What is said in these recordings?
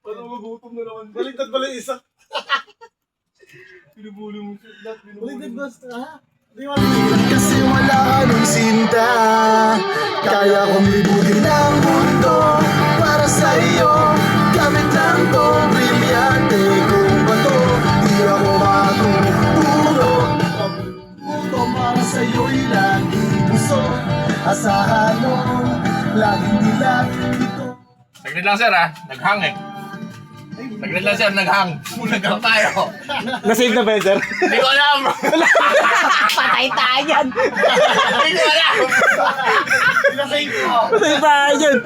Paano magutom na naman? Baligtad pala yung isa. Pinubuli mo siya. Baligtad ba? Ha? Kasi wala nung sinta, kaya kong libutin ang mundo para sa iyo. Gamit lang tong brilyante kung bato, di ako matuturo. Ito para sa'yo'y laging puso, asahan mo, laging dilat ito. Saglit lang sir ha, naghang eh. Saglit lang sir, naghang. Naghang tayo. Nasave na ba yun, sir? Hindi ko alam. Patay tayo dyan. Hindi ko alam. Nasave ko. Patay tayo dyan.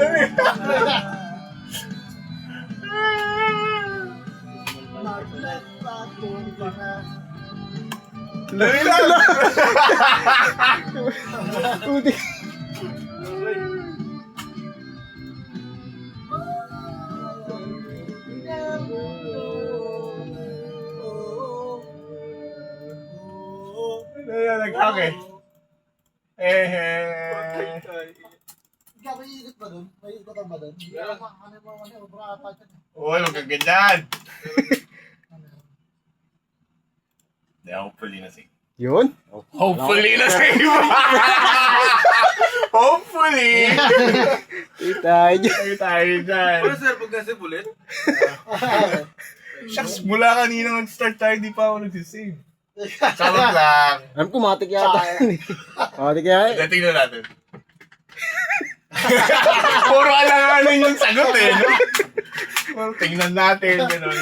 Dali lang. Naghang eh. Ikaw, may ikot ba dun? May ikot ba dun? Uy, huwag kang ganyan. Hindi, hopefully na save. Yun? Hopefully na save. Hopefully. Tayo dyan. Ay tayo dyan. Ano sir, pag nasa ulit? Shucks, mula kanina mag-start tayo, di pa ako nagsisave. Charot lang. Alam ko, matik yata. Matik yata. Tingnan natin. Puro alanganin yung sagot eh. No? Well, tingnan natin. Ganun.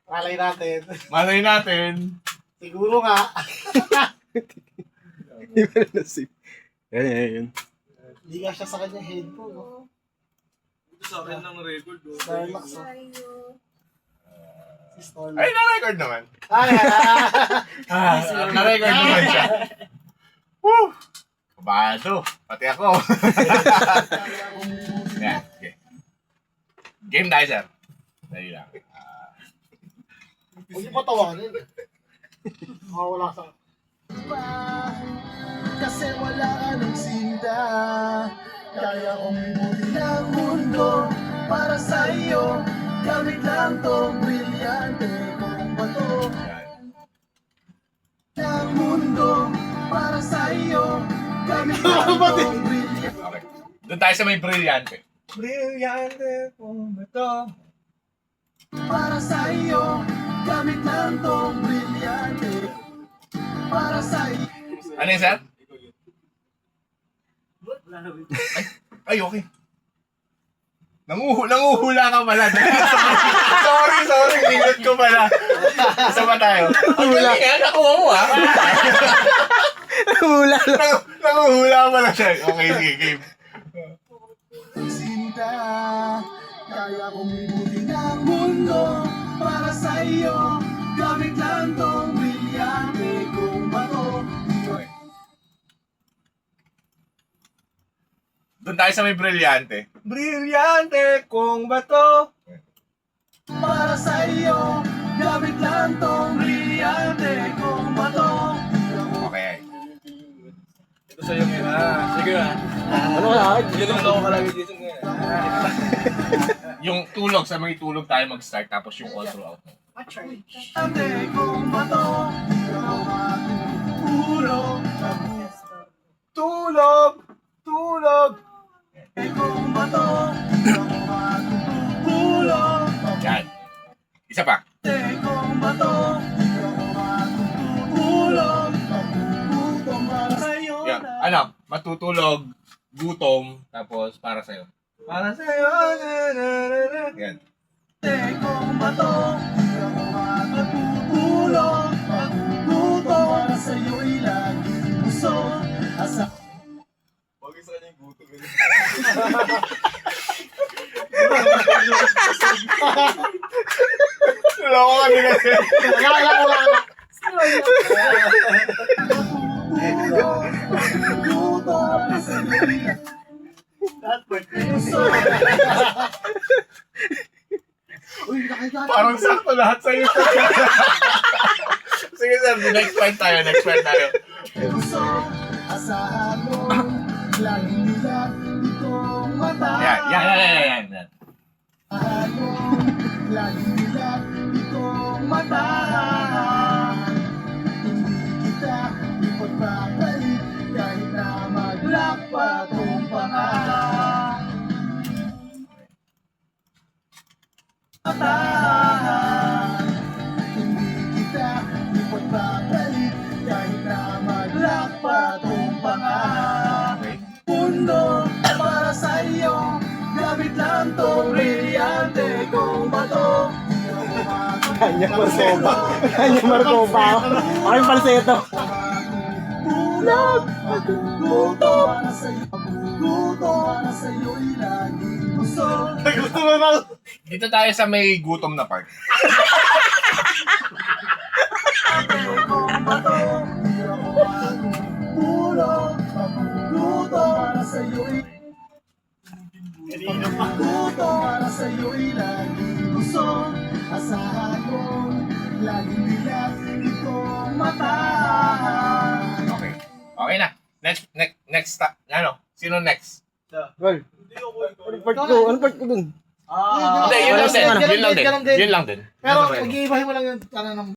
Malay natin. Malay natin. Siguro nga. Hindi pa rin nasave. Yan. Hindi nga siya sa kanyang headphone. No? Ito sa akin ng record. Starlux. Si Starlux. Ay, na-record naman. Ay, Na-record naman siya. Woo! Kabado. Pati ako. Yan. Okay. Game tayo, sir. Dali lang. Huwag niyo patawanin. Wala sa... Kasi wala nung sinta, kaya kong libutin ang mundo para sa iyo. Gamit lang tong brilyante kung bato ng mundo para sa iyo. Gamit lang tong brilyante. Okay. Doon tayo sa may brilyante. Brilyante kung ito. Para sa iyo, gamit lang tong brilyante para sa iyo. Ano yun, sir? Ay, okay. Nanguhula ka pala. sorry. Minute ko pala. Isa pa tayo. Ang galing yan. Nakuha mo ha. Wala. Nanguhula ka pala siya. Okay, sige, game. Sinta, kaya kong libutin ang mundo para sa iyo. Gamit lang tong brilyante kung bato. Doon tayo sa may brilyante. Brilyante kung bato. Para sa iyo, gamit lang tong brilyante kung bato. Okay. Ito sa'yo ngayon ha. Sige ha. Ano ka akin? Hindi naman ako kalagi dito ngayon. Yung tulog, sa may tulog tayo mag-start tapos yung all throughout. Brilyante kung bato. Tulog. Tulog! Kung bato. Tulog. Yan. Isa pa. Kung bato. Tulog. Gutom para sa'yo. Yan. Ano? Matutulog, gutom, tapos para sa'yo. Para sa'yo. Yan. Kung bato. Tulog. Gutom para sa'yo'y laging puso. Asa. Huwag isa kanya yung gutom. Loko kami kasi. Wala. Gutom para sa'yo'y puso. Uy, nakita. Parang sakto lahat sa'yo. Sige sir, next part tayo. Puso. Asahan mo. Laging nila itong mata. Yan. Asahan mo. laging nilat itong mata. Hindi kita ipagpapalit kahit na maglakpat kong panga. Hindi kita ipagpapalit kahit na maglakpat kong panga. Mundo para sa iyo, gamit lang tong brilyante kong bato. Di ako Kanya Marcoba. Kanya Marcoba. Aking falsetto. Bulag, pagkuguto para sa'yo, pagkuguto para sa'yo'y laging busog. Gusto mo ba? Dito tayo sa may gutom na park. Kung bato, di ako magugulong, pagkuguto para sa'yo'y pagkuguto para sa'yo'y laging busog. Asahan mo, laging bilat itong mata. Okay. Okay na. Next. Ano? Sino next? Gol. Anong part ko? Anong part ko dun? Hindi, yun lang din. ganun Yun lang din. ganun Yun lang din. Pero mag-iibahin mo lang yung ano ng